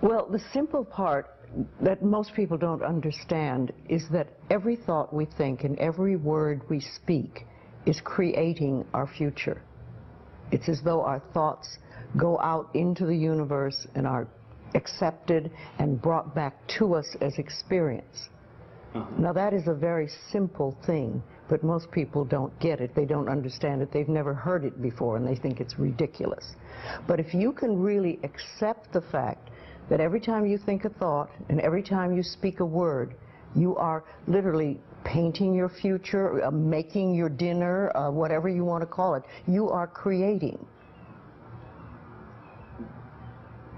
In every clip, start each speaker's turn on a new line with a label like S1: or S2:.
S1: Well, the simple part that most people don't understand is that every thought we think and every word we speak is creating our future. It's as though our thoughts go out into the universe and are accepted and brought back to us as experience. Now that is a very simple thing, but most people don't get it. They don't understand it. They've never heard it before, and they think it's ridiculous. But if you can really accept the fact that every time you think a thought and every time you speak a word, you are literally painting your future, making your dinner, whatever you want to call it, you are creating.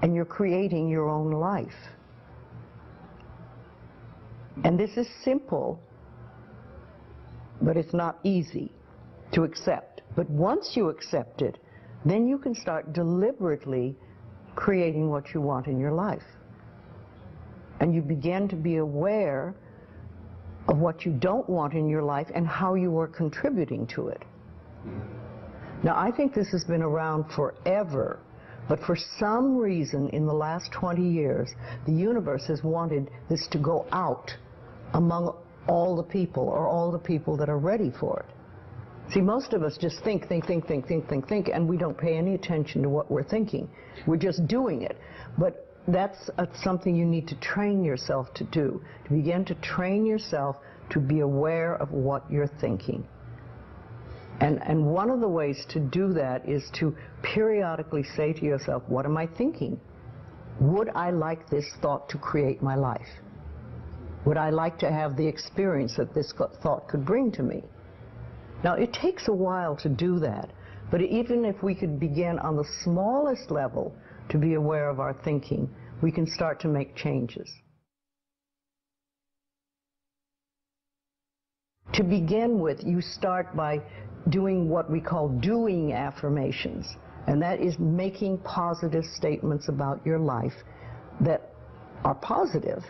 S1: And you're creating your own life. And this is simple, but it's not easy to accept. But once you accept it, then you can start deliberately creating what you want in your life. And you begin to be aware of what you don't want in your life and how you are contributing to it. Now, I think this has been around forever, but for some reason in the last 20 years, the universe has wanted this to go out among all the people, or all the people that are ready for it. See, most of us just think, and we don't pay any attention to what we're thinking. We're just doing it. But that's something you need to train yourself to do, to begin to train yourself to be aware of what you're thinking. And one of the ways to do that is to periodically say to yourself, what am I thinking? Would I like this thought to create my life? Would I like to have the experience that this thought could bring to me? Now, it takes a while to do that, but even if we could begin on the smallest level to be aware of our thinking, we can start to make changes. To begin with, you start by doing what we call doing affirmations, and that is making positive statements about your life that are positive.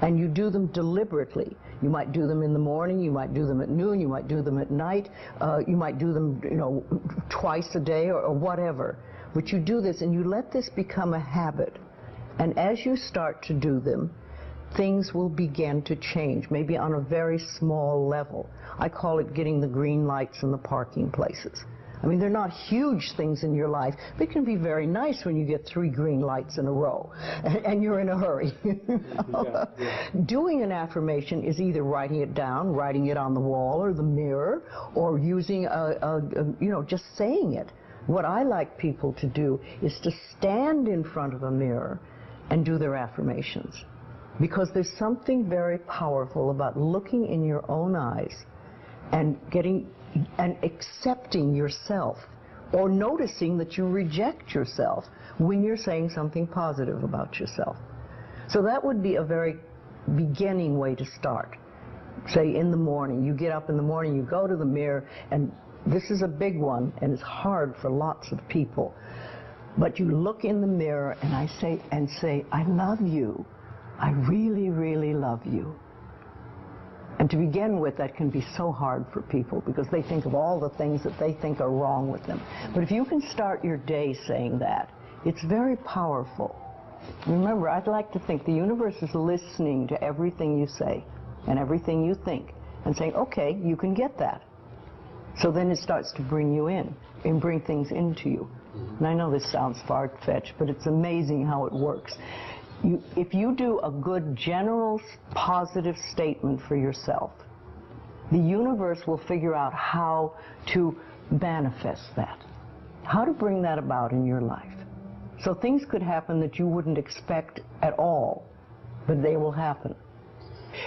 S1: And you do them deliberately. You might do them in the morning, you might do them at noon, you might do them at night, you might do them, twice a day or whatever. But you do this and you let this become a habit. And as you start to do them, things will begin to change, maybe on a very small level. I call it getting the green lights in the parking places. I mean, they're not huge things in your life, but it can be very nice when you get 3 green lights in a row and you're in a hurry. Doing an affirmation is either writing it down, writing it on the wall or the mirror, or using just saying it. What I like people to do is to stand in front of a mirror and do their affirmations, because there's something very powerful about looking in your own eyes and accepting yourself, or noticing that you reject yourself when you're saying something positive about yourself. So that would be a very beginning way to start. Say in the morning, you get up in the morning, you go to the mirror, and this is a big one, and it's hard for lots of people. But you look in the mirror and say, I love you. I really, really love you. And to begin with, that can be so hard for people because they think of all the things that they think are wrong with them. But if you can start your day saying that, it's very powerful. Remember, I'd like to think the universe is listening to everything you say and everything you think and saying, okay, you can get that. So then it starts to bring you in and bring things into you. And I know this sounds far-fetched, but it's amazing how it works. If you do a good general positive statement for yourself, the universe will figure out how to manifest that, how to bring that about in your life. So things could happen that you wouldn't expect at all, but they will happen.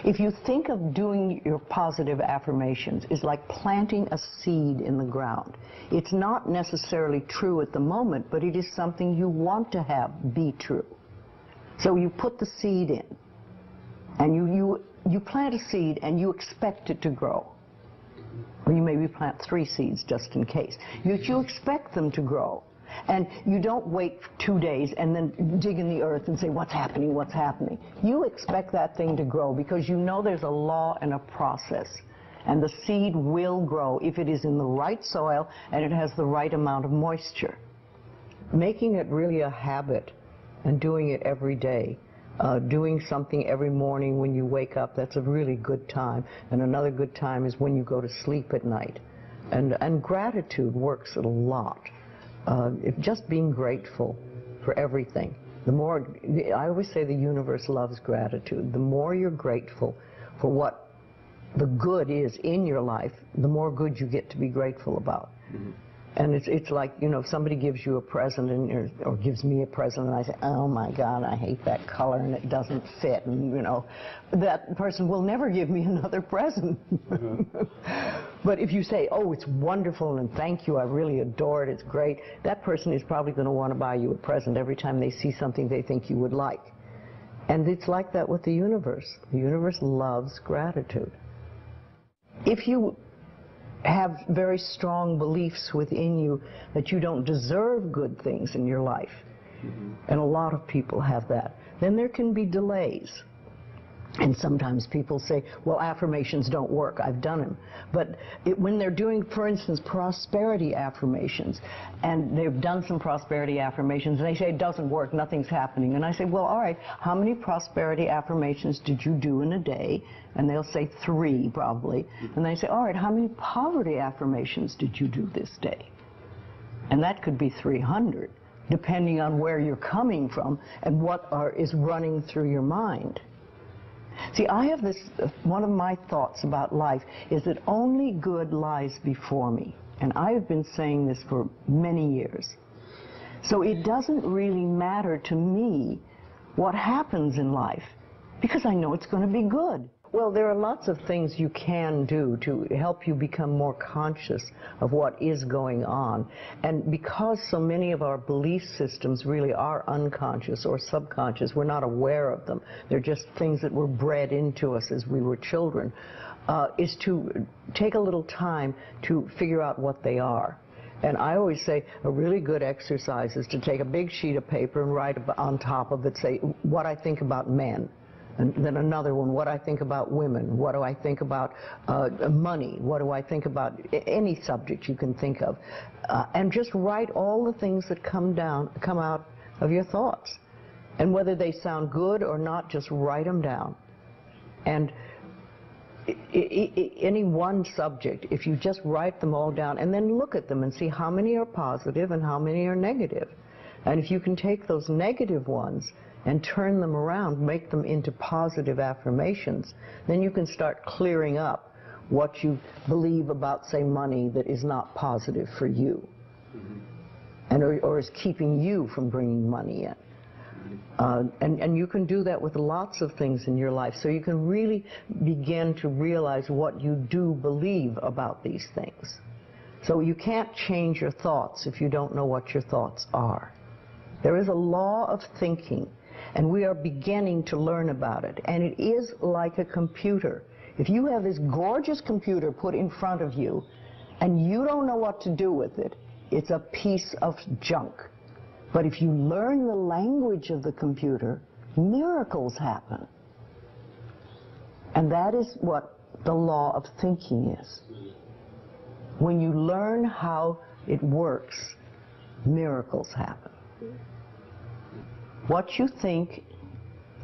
S1: If you think of doing your positive affirmations is like planting a seed in the ground. It's not necessarily true at the moment, but it is something you want to have be true. So you put the seed in, and you plant a seed and you expect it to grow. Or you maybe plant 3 seeds just in case. You expect them to grow. And you don't wait 2 days and then dig in the earth and say, what's happening, what's happening? You expect that thing to grow because you know there's a law and a process. And the seed will grow if it is in the right soil and it has the right amount of moisture. Making it really a habit and doing it every day. Doing something every morning when you wake up, that's a really good time. And another good time is when you go to sleep at night. And gratitude works a lot. Just being grateful for everything. The more, I always say the universe loves gratitude. The more you're grateful for what the good is in your life, the more good you get to be grateful about. Mm-hmm. And it's like, you know, if somebody gives you a present or gives me a present and I say, oh my God, I hate that color and it doesn't fit, and you know, that person will never give me another present. Mm-hmm. But if you say, oh, it's wonderful and thank you, I really adore it, it's great, that person is probably going to want to buy you a present every time they see something they think you would like. And it's like that with the universe. The universe loves gratitude. If you have very strong beliefs within you that you don't deserve good things in your life, mm-hmm. and a lot of people have that, then there can be delays. And sometimes people say, well, affirmations don't work, I've done them. But when they're doing, for instance, prosperity affirmations, and they've done some prosperity affirmations, and they say it doesn't work, nothing's happening. And I say, well, all right, how many prosperity affirmations did you do in a day? And they'll say 3, probably. And they say, all right, how many poverty affirmations did you do this day? And that could be 300, depending on where you're coming from and what is running through your mind. See, I have this, one of my thoughts about life is that only good lies before me. And I have been saying this for many years. So it doesn't really matter to me what happens in life, because I know it's going to be good. Well, there are lots of things you can do to help you become more conscious of what is going on. And because so many of our belief systems really are unconscious or subconscious, we're not aware of them. They're just things that were bred into us as we were children, is to take a little time to figure out what they are. And I always say a really good exercise is to take a big sheet of paper and write on top of it, say, what I think about men. And then another one, what I think about women, what do I think about money, what do I think about any subject you can think of. And just write all the things that come out of your thoughts. And whether they sound good or not, just write them down. And any one subject, if you just write them all down and then look at them and see how many are positive and how many are negative. And if you can take those negative ones and turn them around, make them into positive affirmations, then you can start clearing up what you believe about, say, money that is not positive for you, mm-hmm. and or is keeping you from bringing money in. And you can do that with lots of things in your life, so you can really begin to realize what you do believe about these things. So you can't change your thoughts if you don't know what your thoughts are. There is a law of thinking, and we are beginning to learn about it. And it is like a computer. If you have this gorgeous computer put in front of you, and you don't know what to do with it, it's a piece of junk. But if you learn the language of the computer, miracles happen. And that is what the law of thinking is. When you learn how it works, miracles happen. What you think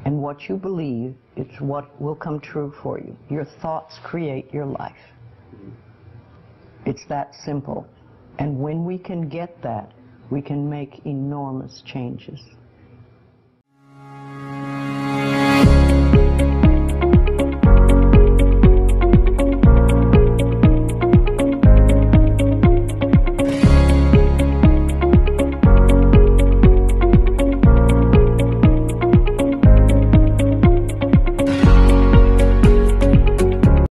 S1: and what you believe is what will come true for you. Your thoughts create your life. It's that simple. And when we can get that, we can make enormous changes.